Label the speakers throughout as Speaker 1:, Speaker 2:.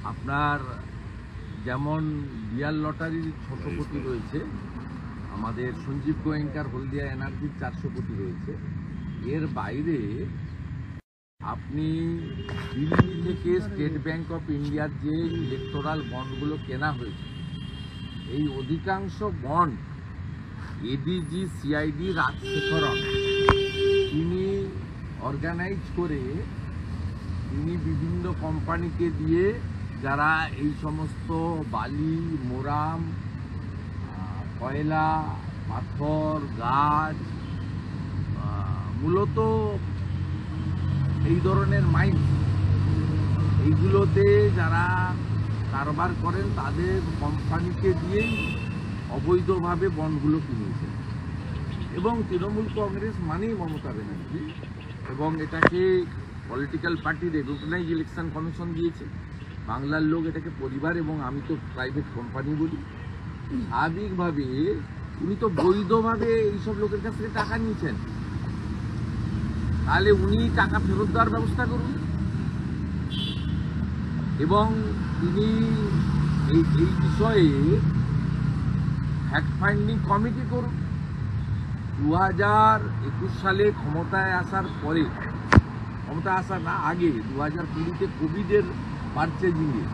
Speaker 1: আপনার যেমন বিয়ার লটারির 600 কোটি রয়েছে, আমাদের সঞ্জীব গোয়েঙ্কার হলদিয়া এনার্জির 400 কোটি রয়েছে। এর বাইরে আপনি দিল্লি থেকে স্টেট ব্যাংক অফ ইন্ডিয়ার যে ইলেকটোরাল বন্ডগুলো কেনা হয়েছে, এই অধিকাংশ বন্ড এডিজি সিআইডি রাজশেখরন তিনি অর্গানাইজ করে তিনি বিভিন্ন কোম্পানিকে দিয়ে, যারা এই সমস্ত বালি, মোরাম, কয়লা, পাথর, গাছ, মূলত এই ধরনের মাইন, এইগুলোতে যারা কারবার করেন তাদের কোম্পানিকে দিয়েই অবৈধভাবে বন্ডগুলো কিনেছে। এবং তৃণমূল কংগ্রেস মানেই মমতা ব্যানার্জি, এবং এটাকে political party recognise election commission দিয়েছে। বাংলার লোক এটাকে পরিবার, এবং আমি তো প্রাইভেট কোম্পানি বলি। স্বাভাবিকভাবে উনি তো বৈধভাবে এইসব লোকের কাছ থেকে টাকা নিয়েছেন, তাহলে উনি টাকা ফেরত দেওয়ার ব্যবস্থা করুন, এবং তিনি এই বিষয়ে ফ্যাক্ট ফাইন্ডিং কমিটি করুন। 2021 সালে ক্ষমতায় আসার পরে, ক্ষমতায় আসার না আগে 2020-তে কোভিডের পারচেজিংয়ে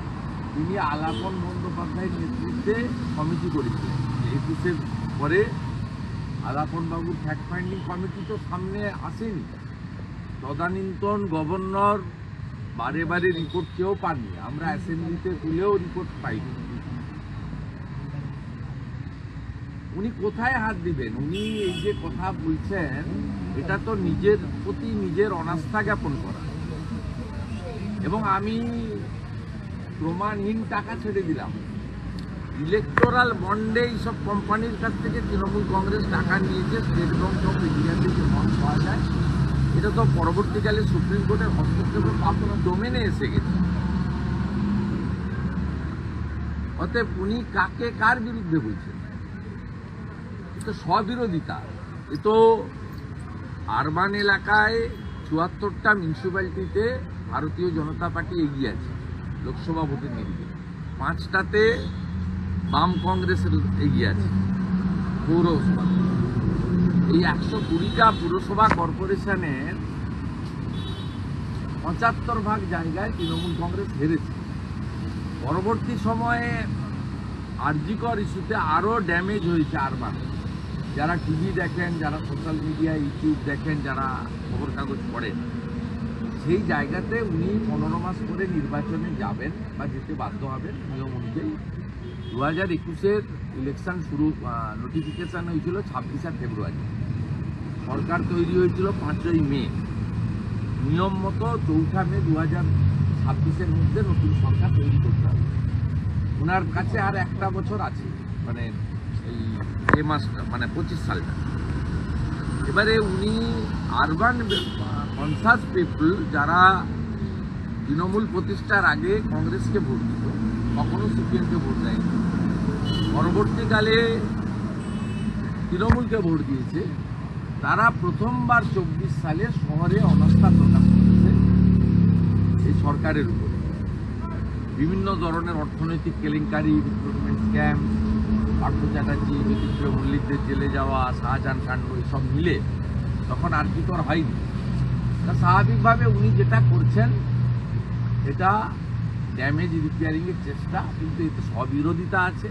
Speaker 1: তিনি আলাপন বন্দ্যোপাধ্যায়ের নেতৃত্বে কমিটি করেছিলেন। 21-এর পরে আলাপন বাবুর ফ্যাক্ট ফাইন্ডিং কমিটি তো সামনে আসেনি। তদানীন্তন গভর্নর বারে বারে রিপোর্ট কেউ পাননি, আমরা অ্যাসেম্বলিতে তুলেও রিপোর্ট পাইনি। উনি কোথায় হাত দিবেন? উনি এই যে কথা বলছেন, এটা তো নিজের প্রতি নিজের অনাস্থা জ্ঞাপন করা। এবং আমি প্রমাণহীন টাকা ছেড়ে দিলাম। ইলেকটোরাল বন্ডে এইসব কোম্পানির কাছ থেকে তৃণমূল কংগ্রেস টাকা নিয়েছে, স্টেট ব্যাংক অফ ইন্ডিয়াতে যে বন্ড পাওয়া যায়, এটা তো পরবর্তীকালে সুপ্রিম কোর্টের হস্তক্ষেপে পাবনা ডোমেনে এসে গেছে। অতএব উনি কাকে কার বিরুদ্ধে বলছেন? তো স্ববিরোধিতা। এ তো আরবান এলাকায় ৭৪টা মিউনিসিপ্যালিটিতে ভারতীয় জনতা পার্টি এগিয়ে আছে লোকসভা ভোটের নিরিখে, 5টাতে বাম কংগ্রেসের এগিয়ে আছে পৌরসভা। এই 120টা পুরসভা কর্পোরেশনের 75% জায়গায় তৃণমূল কংগ্রেস হেরেছে। পরবর্তী সময়ে আরজিকর ইস্যুতে আরও ড্যামেজ হয়েছে আরবান। যারা টিভি দেখেন, যারা সোশ্যাল মিডিয়া, ইউটিউব দেখেন, যারা খবর কাগজ পড়েন, সেই জায়গাতে উনি 15 মাস পরে নির্বাচনে যাবেন বা যেতে বাধ্য হবেন নিয়ম অনুযায়ী। 2021-এর ইলেকশন শুরু, নোটিফিকেশান হয়েছিল 26শে ফেব্রুয়ারি, সরকার তৈরি হয়েছিল 5ই মে। নিয়ম মতো 4 মে 2026-এর মধ্যে নতুন সরকার তৈরি করতে হবে। ওনার কাছে আর একটা বছর আছে, মানে এই মাসটা, মানে 25 সালটা। এবারে উনি আরবান কনসাস পিপল, যারা তৃণমূল প্রতিষ্ঠার আগে কংগ্রেসকে ভোট দিত, কখনো সিপিএমকে ভোট দেয়নি, পরবর্তীকালে তৃণমূলকে ভোট দিয়েছে, তারা প্রথমবার 24 সালে শহরে অনাস্থা প্রকাশ করেছে এই সরকারের উপরে। বিভিন্ন ধরনের অর্থনৈতিক কেলেঙ্কারি, রিক্রুটমেন্ট স্ক্যাম, পার্থ চ্যাটার্জি, বিচিত্র মল্লিকদের জেলে যাওয়া, শাহজাহান কাণ্ড, এসব মিলে তখন আর কি তোর হয়নি। তা স্বাভাবিকভাবে উনি যেটা করছেন এটা ড্যামেজ রিপেয়ারিংয়ের চেষ্টা, কিন্তু এতে স্ববিরোধিতা আছে।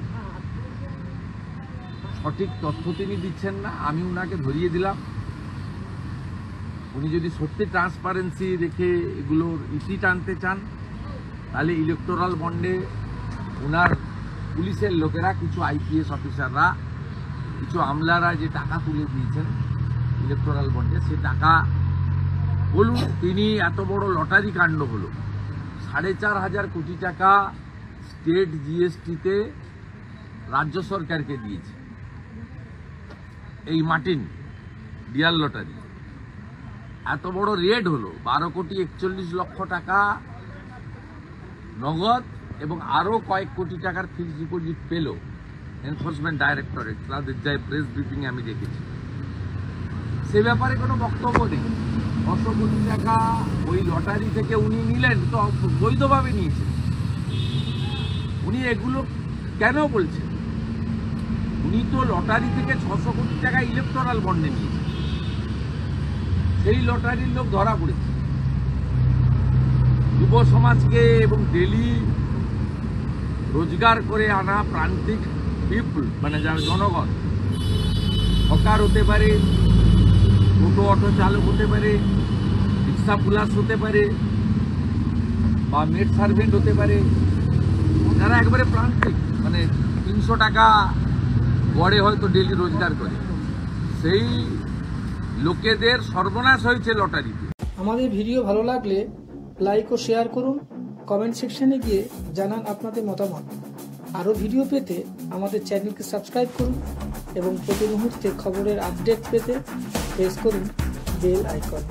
Speaker 1: সঠিক তথ্য তিনি দিচ্ছেন না, আমি উনাকে ধরিয়ে দিলাম। উনি যদি সত্যি ট্রান্সপারেন্সি রেখে এগুলোর ইতি টানতে চান, তাহলে ইলেকটোরাল বন্ডে ওনার পুলিশের লোকেরা, কিছু আইপিএস অফিসাররা, কিছু আমলারা যে টাকা তুলে দিয়েছেন ইলেকটোরাল বন্ডে, সে টাকা বলুন। তিনি এত বড় লটারি কাণ্ড হলো, 4,500 কোটি টাকা স্টেট জিএসটিতে রাজ্য সরকারকে দিয়েছে এই মার্টিন বিয়ার লটারি। এত বড় রেড হলো, 12,41,00,000 টাকা নগদ, এবং আরও কয়েক কোটি টাকার ফিক্সড ডিপোজিট পেল এনফোর্সমেন্ট ডাইরেক্টরেট। তাদের যাই প্রেস ব্রিফিংয়ে আমি দেখেছি, সে ব্যাপারে কোনো বক্তব্য নেই। 600 কোটি টাকা ওই লটারি থেকে উনি নিলেন, তো বৈধভাবে নিয়েছেন। উনি এগুলো কেন বলছেন? উনি তো লটারি থেকে 600 কোটি টাকা ইলেকটোরাল বন্ডে নিয়েছেন, সেই লটারির লোক ধরা পড়েছে। যুব সমাজকে এবং ডেলি রোজগার করে আনা প্রান্তিক পিপল, মানে যারা জনগণ, হকার হতে পারে, টোটো অটো চালক হতে পারে, রিক্সা পুলাস হতে পারে, বা মেড সার্ভেন্ট হতে পারে, যারা একবারে প্রান্তিক, মানে 300 টাকা গড়ে হয়তো ডেলি রোজগার করে, সেই লোকেদের সর্বনাশ হয়েছে লটারিতে।
Speaker 2: আমাদের ভিডিও ভালো লাগলে লাইক ও শেয়ার করুন, কমেন্ট সেকশনে গিয়ে জানান আপনাদের মতামত। আরও ভিডিও পেতে আমাদের চ্যানেলকে সাবস্ক্রাইব করুন এবং প্রতি মুহূর্তে খবরের আপডেট পেতে প্রেস করুন বেল আইকন।